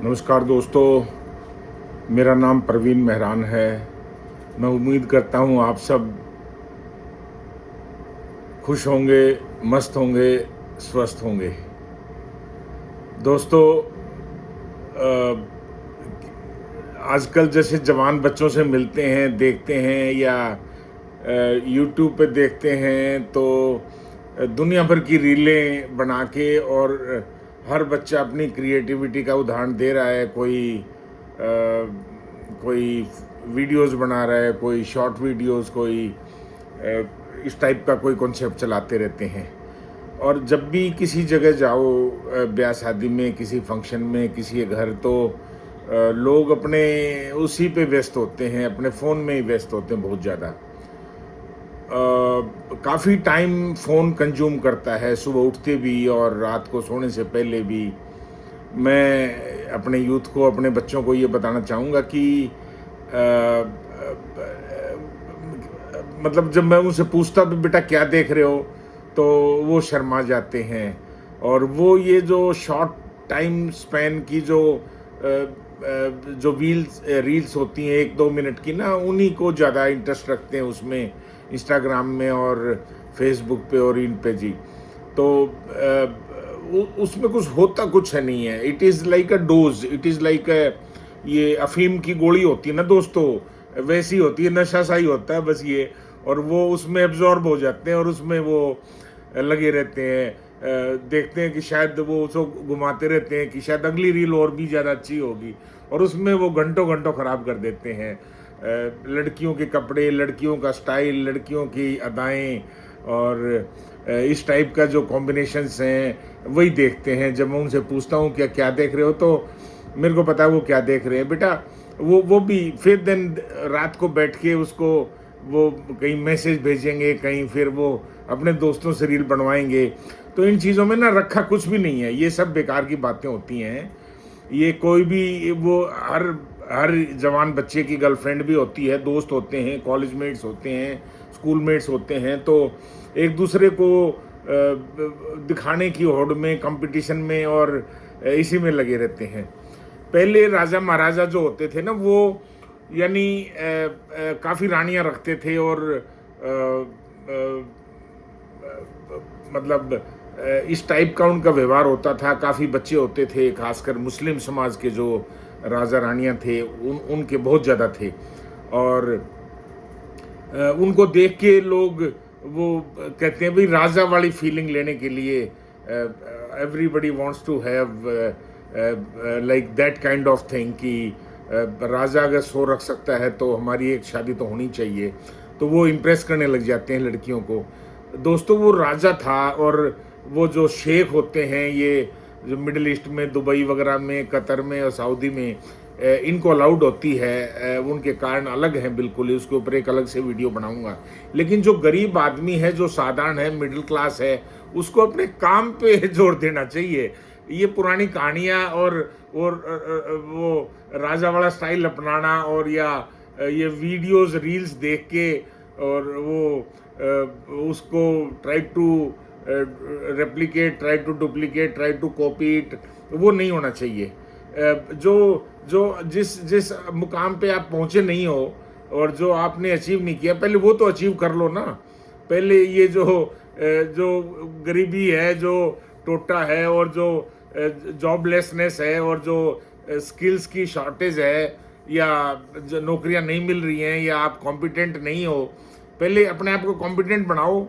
नमस्कार दोस्तों, मेरा नाम प्रवीण मेहरान है। मैं उम्मीद करता हूँ आप सब खुश होंगे, मस्त होंगे, स्वस्थ होंगे। दोस्तों, अ, आजकल जैसे जवान बच्चों से मिलते हैं, देखते हैं या यूट्यूब पे देखते हैं तो दुनिया भर की रीलें बना के और हर बच्चा अपनी क्रिएटिविटी का उदाहरण दे रहा है। कोई वीडियोस बना रहा है, कोई शॉर्ट वीडियोस, कोई इस टाइप का कोई कॉन्सेप्ट चलाते रहते हैं। और जब भी किसी जगह जाओ, ब्याह शादी में, किसी फंक्शन में, किसी के घर, तो लोग अपने उसी पे व्यस्त होते हैं, अपने फ़ोन में ही व्यस्त होते हैं बहुत ज़्यादा। काफ़ी टाइम फ़ोन कंज्यूम करता है, सुबह उठते भी और रात को सोने से पहले भी। मैं अपने यूथ को, अपने बच्चों को ये बताना चाहूँगा कि मतलब जब मैं उनसे पूछता भी बेटा क्या देख रहे हो, तो वो शर्मा जाते हैं। और वो ये जो शॉर्ट टाइम स्पैन की जो रील्स होती हैं 1-2 मिनट की ना, उन्हीं को ज़्यादा इंटरेस्ट रखते हैं उसमें, इंस्टाग्राम में और फेसबुक पे और इन पे जी। तो उसमें कुछ होता कुछ है नहीं है। It is like a dose, it is like ये अफीम की गोली होती है ना दोस्तों, वैसी होती है, नशा सा ही होता है बस ये। और वो उसमें एब्जॉर्ब हो जाते हैं और उसमें वो लगे रहते हैं। देखते हैं कि शायद वो उसको घुमाते रहते हैं कि शायद अगली रील और भी ज़्यादा अच्छी होगी, और उसमें वो घंटों घंटों ख़राब कर देते हैं। लड़कियों के कपड़े, लड़कियों का स्टाइल, लड़कियों की अदाएँ और इस टाइप का जो कॉम्बिनेशंस हैं वही देखते हैं। जब मैं उनसे पूछता हूँ क्या क्या देख रहे हो, तो मेरे को पता है वो क्या देख रहे हैं बेटा। वो भी फिर दिन रात को बैठ के उसको वो कहीं मैसेज भेजेंगे, कहीं फिर वो अपने दोस्तों से रील बनवाएंगे। तो इन चीज़ों में ना रखा कुछ भी नहीं है, ये सब बेकार की बातें होती हैं। ये कोई भी वो हर हर जवान बच्चे की गर्लफ्रेंड भी होती है, दोस्त होते हैं, कॉलेज मेट्स होते हैं, स्कूल मेट्स होते हैं। तो एक दूसरे को दिखाने की होड़ में, कंपटीशन में और इसी में लगे रहते हैं। पहले राजा महाराजा जो होते थे ना, वो यानी काफ़ी रानियां रखते थे और मतलब इस टाइप का उनका व्यवहार होता था। काफ़ी बच्चे होते थे, खासकर मुस्लिम समाज के जो राजा रानियां थे उनके बहुत ज़्यादा थे। और उनको देख के लोग वो कहते हैं भाई, राजा वाली फीलिंग लेने के लिए everybody wants to have like that kind of thing कि राजा अगर सो रख सकता है तो हमारी एक शादी तो होनी चाहिए। तो वो इम्प्रेस करने लग जाते हैं लड़कियों को। दोस्तों, वो राजा था। और वो जो शेख होते हैं, ये जो मिडिल ईस्ट में, दुबई वगैरह में, कतर में और सऊदी में इनको अलाउड होती है। उनके कारण अलग हैं बिल्कुल ही, उसके ऊपर एक अलग से वीडियो बनाऊंगा। लेकिन जो गरीब आदमी है, जो साधारण है, मिडिल क्लास है, उसको अपने काम पे जोर देना चाहिए। ये पुरानी कहानियाँ और वो राजा वाला स्टाइल अपनाना और या ये वीडियोस रील्स देख के और वो उसको try to replicate, try to duplicate, try to copy it, वो नहीं होना चाहिए। जो जो जिस मुकाम पे आप पहुंचे नहीं हो और जो आपने अचीव नहीं किया, पहले वो तो अचीव कर लो ना। पहले ये जो गरीबी है, जो टोटा है और जो जॉबलेसनेस है और जो स्किल्स की शॉर्टेज है, या जो नौकरियां नहीं मिल रही हैं, या आप कॉम्पिटेंट नहीं हो, पहले अपने आप को कॉम्पिटेंट बनाओ।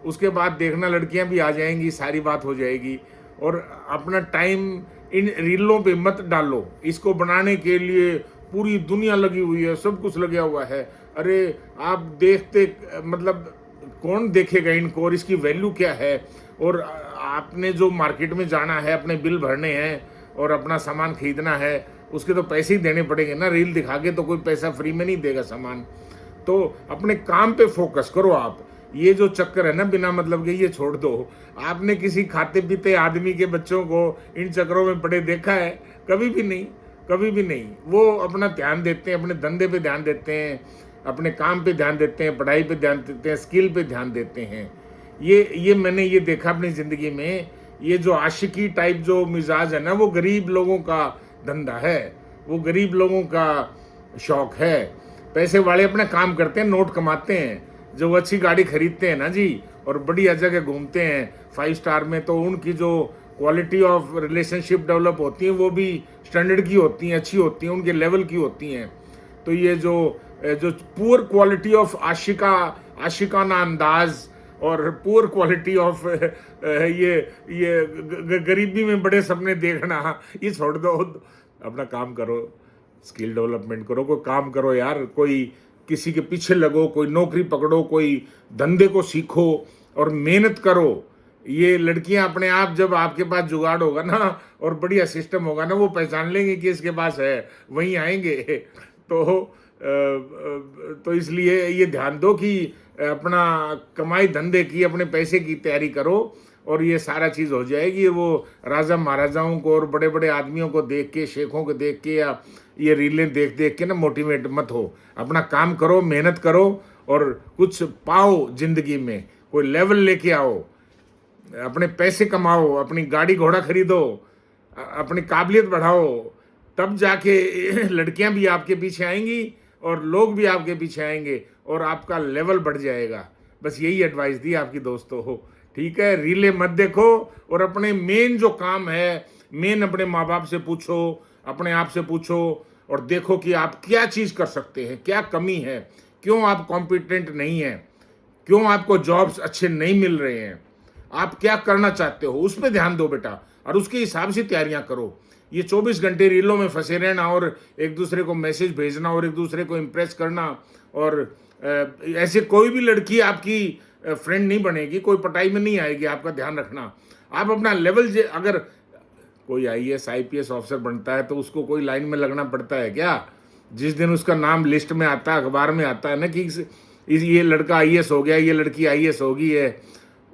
उसके बाद देखना लड़कियां भी आ जाएंगी, सारी बात हो जाएगी। और अपना टाइम इन रीलों पे मत डालो। इसको बनाने के लिए पूरी दुनिया लगी हुई है, सब कुछ लगा हुआ है। अरे आप देखते, मतलब कौन देखेगा इनको, और इसकी वैल्यू क्या है। और आपने जो मार्केट में जाना है, अपने बिल भरने हैं और अपना सामान खरीदना है, उसके तो पैसे ही देने पड़ेंगे ना। रील दिखा के तो कोई पैसा फ्री में नहीं देगा सामान। तो अपने काम पे फोकस करो आप। ये जो चक्कर है ना बिना मतलब के, ये छोड़ दो। आपने किसी खाते पीते आदमी के बच्चों को इन चक्करों में पड़े देखा है? कभी भी नहीं, कभी भी नहीं। वो अपना ध्यान देते हैं, अपने धंधे पे ध्यान देते हैं, अपने काम पे ध्यान देते हैं, पढ़ाई पे ध्यान देते हैं, स्किल पे ध्यान देते हैं। ये मैंने ये देखा अपनी ज़िंदगी में। ये जो आशिकी टाइप जो मिजाज है ना, वो गरीब लोगों का धंधा है, वो गरीब लोगों का शौक है। पैसे वाले अपना काम करते हैं, नोट कमाते हैं, जो अच्छी गाड़ी खरीदते हैं ना जी और बढ़िया जगह घूमते हैं 5 स्टार में, तो उनकी जो क्वालिटी ऑफ रिलेशनशिप डेवलप होती है वो भी स्टैंडर्ड की होती हैं, अच्छी होती हैं, उनके लेवल की होती हैं। तो ये जो पुअर क्वालिटी ऑफ आशिकाना अंदाज और पुअर क्वालिटी ऑफ ये गरीबी में बड़े सपने देखना, ये छोड़ दो। अपना काम करो, स्किल डेवलपमेंट करो, कोई काम करो यार, कोई किसी के पीछे लगो, कोई नौकरी पकड़ो, कोई धंधे को सीखो और मेहनत करो। ये लड़कियां अपने आप, जब आपके पास जुगाड़ होगा ना और बढ़िया सिस्टम होगा ना, वो पहचान लेंगे कि इसके पास है, वहीं आएंगे। तो इसलिए ये ध्यान दो कि अपना कमाई धंधे की, अपने पैसे की तैयारी करो और ये सारा चीज़ हो जाएगी। वो राजा महाराजाओं को और बड़े बड़े आदमियों को देख के, शेखों को देख के या ये रीलें देख देख के ना मोटिवेट मत हो। अपना काम करो, मेहनत करो और कुछ पाओ जिंदगी में, कोई लेवल लेके आओ, अपने पैसे कमाओ, अपनी गाड़ी घोड़ा खरीदो, अपनी काबिलियत बढ़ाओ, तब जाके लड़कियां भी आपके पीछे आएंगी और लोग भी आपके पीछे आएंगे और आपका लेवल बढ़ जाएगा। बस यही एडवाइस दी आपकी दोस्तों हो, ठीक है। रीले मत देखो और अपने मेन जो काम है, मेन अपने माँ बाप से पूछो, अपने आप से पूछो और देखो कि आप क्या चीज़ कर सकते हैं, क्या कमी है, क्यों आप कॉम्पिटेंट नहीं हैं, क्यों आपको जॉब्स अच्छे नहीं मिल रहे हैं, आप क्या करना चाहते हो, उस पर ध्यान दो बेटा और उसके हिसाब से तैयारियां करो। ये 24 घंटे रीलों में फंसे रहना और एक दूसरे को मैसेज भेजना और एक दूसरे को इम्प्रेस करना, और ऐसे कोई भी लड़की आपकी फ्रेंड नहीं बनेगी, कोई पटाई में नहीं आएगी। आपका ध्यान रखना, आप अपना लेवल, अगर कोई IAS IPS ऑफिसर बनता है तो उसको कोई लाइन में लगना पड़ता है क्या? जिस दिन उसका नाम लिस्ट में आता है, अखबार में आता है ना कि ये लड़का IAS हो गया, ये लड़की IAS हो गई है,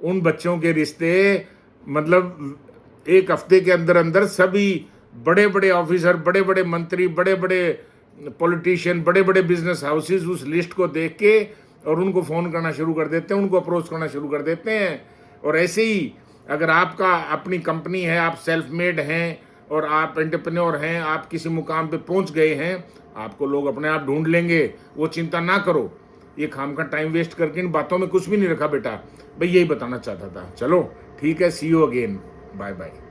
उन बच्चों के रिश्ते मतलब एक हफ्ते के अंदर अंदर सभी बड़े बड़े ऑफिसर, बड़े बड़े मंत्री, बड़े बड़े पॉलिटिशियन, बड़े बड़े बिजनेस हाउसेस उस लिस्ट को देख के और उनको फ़ोन करना शुरू कर देते हैं, उनको अप्रोच करना शुरू कर देते हैं। और ऐसे ही अगर आपका अपनी कंपनी है, आप सेल्फ मेड हैं और आप एंटरप्रेन्योर हैं, आप किसी मुकाम पे पहुंच गए हैं, आपको लोग अपने आप ढूंढ लेंगे, वो चिंता ना करो। ये खाम का टाइम वेस्ट करके इन बातों में कुछ भी नहीं रखा बेटा, भाई यही बताना चाहता था। चलो ठीक है, सी यू अगेन, बाय बाय।